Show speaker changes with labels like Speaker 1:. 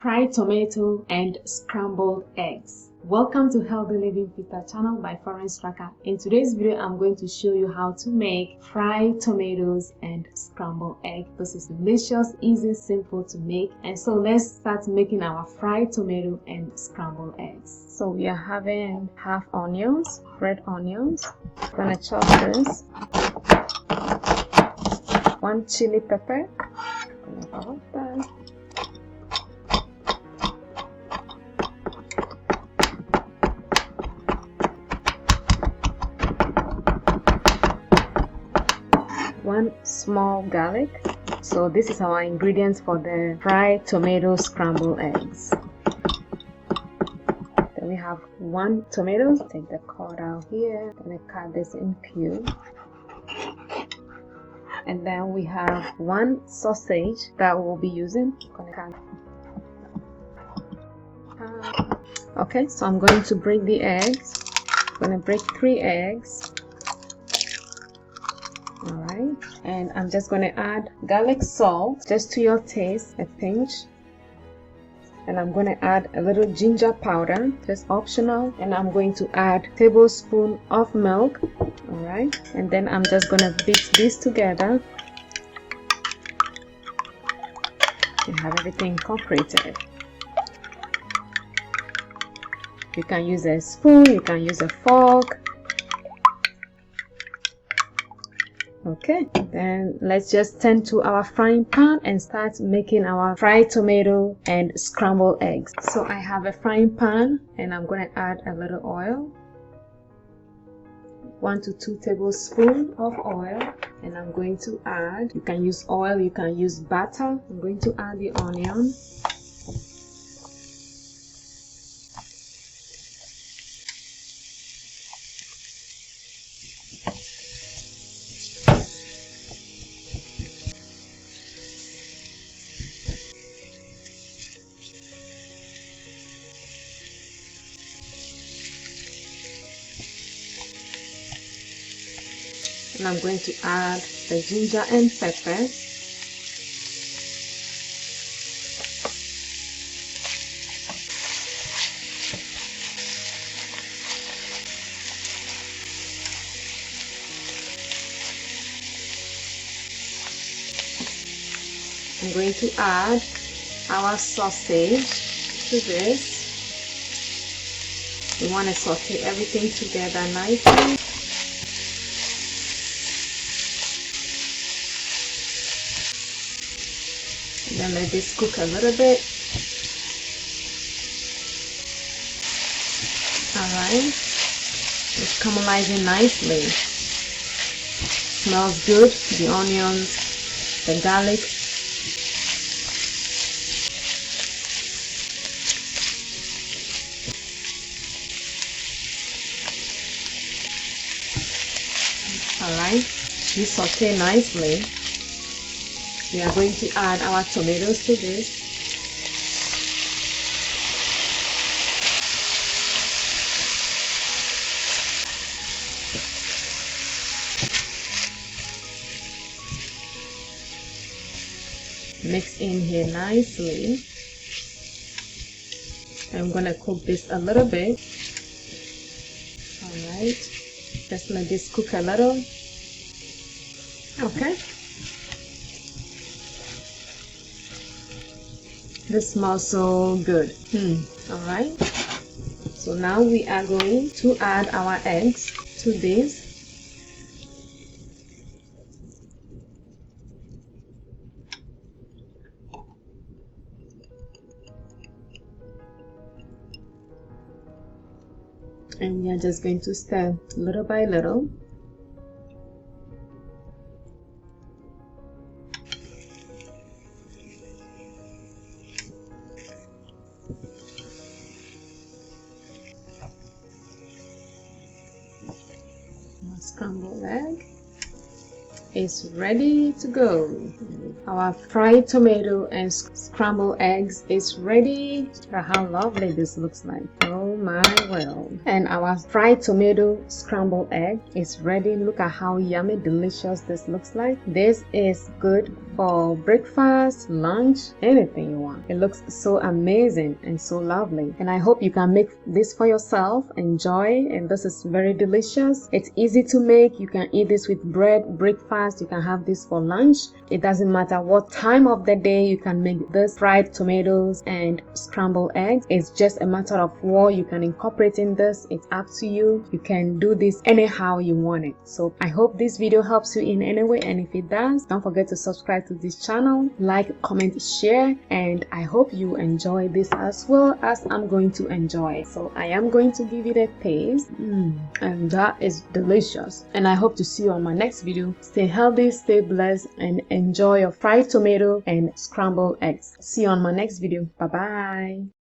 Speaker 1: fried tomato and scrambled eggs. Welcome to Healthylivingfitter channel by Foreign Tracker. In today's video, I'm going to show you how to make fried tomatoes and scrambled egg. This is delicious, easy, simple to make. And so let's start making our fried tomato and scrambled eggs. So we are having half onions, red onions. I'm gonna chop this. 1 chili pepper. One small garlic. So this is our ingredients for the fried tomato scrambled eggs. Then we have 1 tomato. Take the cord out here. Gonna cut this in cubes. And then we have 1 sausage that we'll be using. Okay, so I'm going to break the eggs. I'm gonna break 3 eggs. Alright, and I'm just going to add garlic salt just to your taste, a pinch. And I'm going to add a little ginger powder, just optional. And I'm going to add a tablespoon of milk. Alright, and then I'm just going to beat this together. You have everything incorporated. You can use a spoon, you can use a fork. Okay, then let's just turn to our frying pan and start making our fried tomato and scrambled eggs. So I have a frying pan and I'm going to add a little oil. 1 to 2 tablespoons of oil, and I'm going to add, you can use oil, you can use butter. I'm going to add the onion. And I'm going to add the ginger and pepper. I'm going to add our sausage to this. We want to saute everything together nicely. Then let this cook a little bit. Alright, it's caramelizing nicely. Smells good, the onions, the garlic. Alright, we saute nicely. We are going to add our tomatoes to this. Mix in here nicely. I'm going to cook this a little bit. Alright, just let this cook a little. Okay. This smells so good. Alright, so now we are going to add our eggs to this. And we are just going to stir little by little. Scrambled egg is ready to go. Our fried tomato and scrambled eggs is ready. Look at how lovely this looks like. Oh my world. And our fried tomato scrambled egg is ready. Look at how yummy, delicious this looks like. This is good for breakfast, lunch, anything you want. It looks so amazing and so lovely, and I hope you can make this for yourself. Enjoy, and this is very delicious. It's easy to make. You can eat this with bread, breakfast. You can have this for lunch. It doesn't matter what time of the day. You can make this fried tomatoes and scrambled eggs. It's just a matter of what you can incorporate in this. It's up to you. You can do this anyhow you want it. So I hope this video helps you in any way, and if it does, don't forget to subscribe to this channel, like, comment, share, and I hope you enjoy this as well as I'm going to enjoy. So I am going to give it a taste, and that is delicious. And I hope to see you on my next video. Stay healthy, stay blessed, and enjoy your fried tomato and scrambled eggs. See you on my next video. Bye bye.